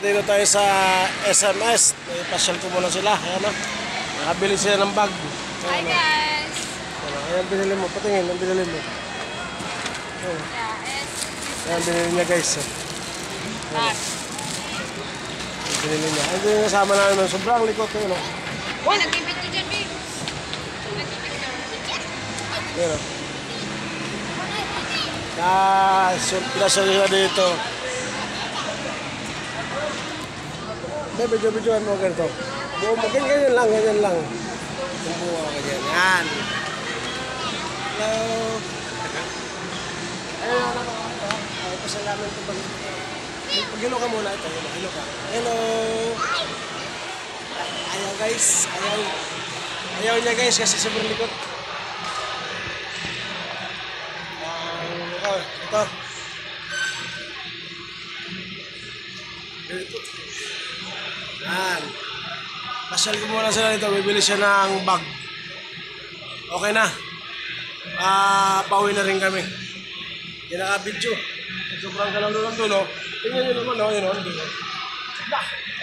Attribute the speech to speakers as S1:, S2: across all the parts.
S1: Dito tayo sa SMS. Ipasyal ko muna sila. Ayan o. Nakabili sila ng bag.
S2: Hi guys!
S1: Ayan, binili mo. Patingin, ang binili mo. Ayan. Ayan, binili niya guys.
S2: Bag.
S1: Binili niya. Ayan, yung kasama namin. Sobrang likot. Ayan o.
S2: Ay, nagpipicture dyan, babe.
S1: Ayan o. Pinasyal sila dito. Video-videoan mo ganito. Buo mo, ganyan lang. Yung buo ka ganyan. Yan. Hello. Ayun, ay, pasalamat ko pag hello ka muna. Ito, hello ka. Hello. Ayaw guys. Ayaw niya guys kasi sobrang likot. Ito. Yan. Pasyal ko muna sila dito. Bibili siya ng bag. Okay na. Pauwi na rin kami. Hindi naka-video. Sobrang kalalo ng dulo. Tingnan nyo naman, no? Yun, no? Dulo.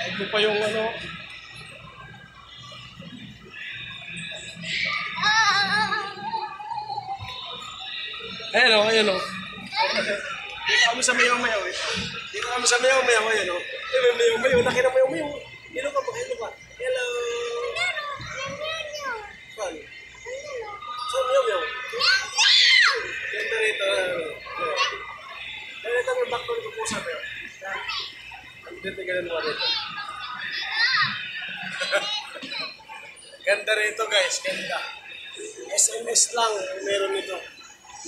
S1: Ito pa yung ano. Ayan, o. Dito kami sa mayaw-mayaw, eh. Dito kami sa mayaw-mayaw, ayan, o. Mayaw-mayaw. Laki na mayaw-mayaw. Hello ka po, hello ka. Hello. Saan? Saan mayaw-mayaw? Ganda rito. Ito may backbone ko po sa mayaw. Dito ganun mo rito. Ganda rito guys, ganda. SMS lang meron nito.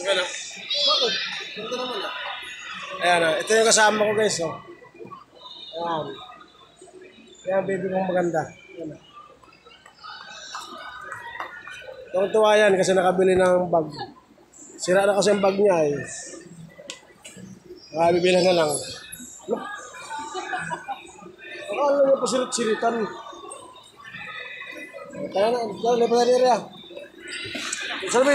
S1: Ganda. Bakit? Ganda naman ah. Ayan ah, ito yung kasama ko guys oh. Ayan. Ayan baby kong maganda. Ayan ah. Tuwa yan kasi nakabili ng bag. Sira na kasi yung bag niya eh. Bibili na lang. Akala niya pa sirit-siritan. Kaya na, lepas na rin ah. Sabi.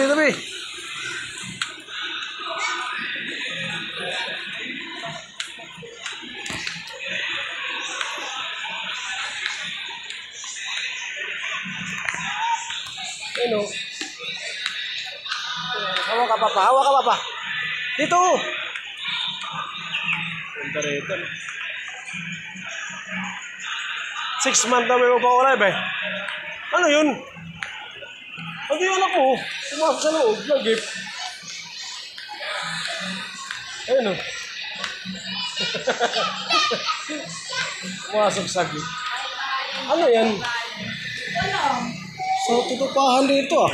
S1: Ano? Hawa ka papa. Dito. Ganda rito. 6 months na may magpapalay ba eh? Ano yun? Pag yung anak mo, pumasok sa loob, nag-gift. Ayun o. Pumasok sa gift. Ano yan? So, tutupahan dito ah.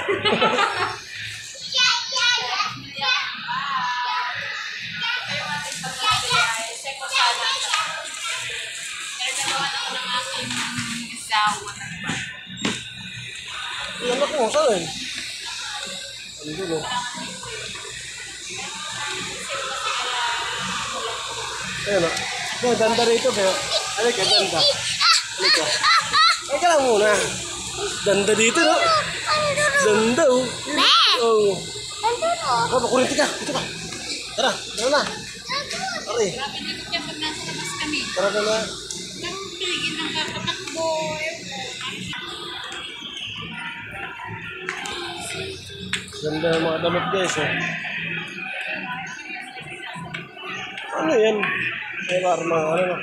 S1: Yan ako, saan? Ano dito? Ayan o. Ganda rito kaya. Halika, ganda. Halika. Halika lang muna. Ganda dito no? Ganda o. Oo. Makurinti ka. Dito ka. Tara na. Tara eh. Tara na. Ganda ng mga damit guys eh. Ano yan? Ay parang ano na.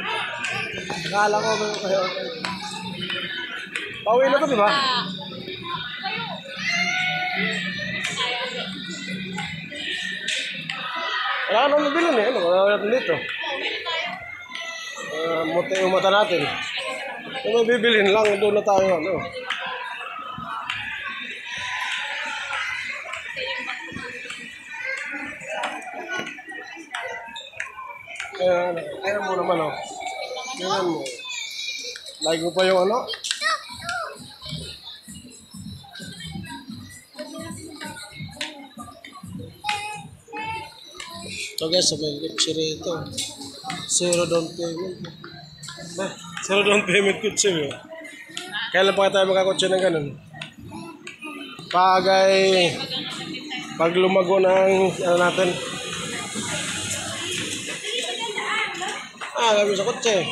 S1: Akala ko ba kayo. Pauwi na to diba? Wala ka nang nabilin eh. Ano? Wala natin dito. Muti yung mata natin. Kung may bibilin lang, doon na tayo ano. Kaya mo naman oh. Tingnan mo. Like mo pa yung ano? So guys, sabay kutsi rito. Zero down payment. Zero down payment kutsi mo. Kailan pa tayo makakutsi ng ganun? Pag lumago ng ano natin. Gabi sa kotse.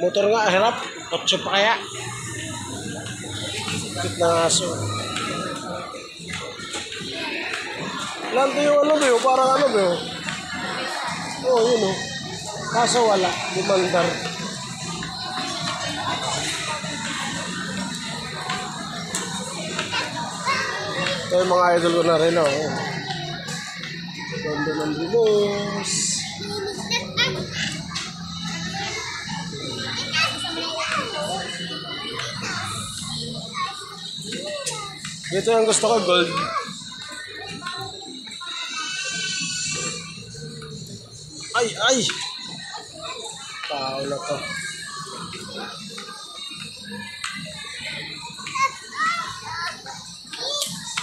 S1: Motor nga, hirap. 8 pa kaya. Cute na aso. Lanto yung ano ba yun? Parang ano ba yun? Oo, yun o. Kaso wala. Lumandar. Ito yung mga idol ko na rin o. Ganda ng bilos. Dito yung gusto ko, gold. Ay, ay! Tao na to.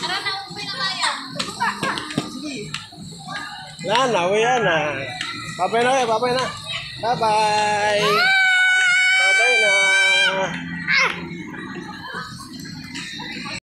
S2: Tara na, uwi na tayo.
S1: Yan na, uwi yan na. Papay na kayo, papay na. Bye-bye!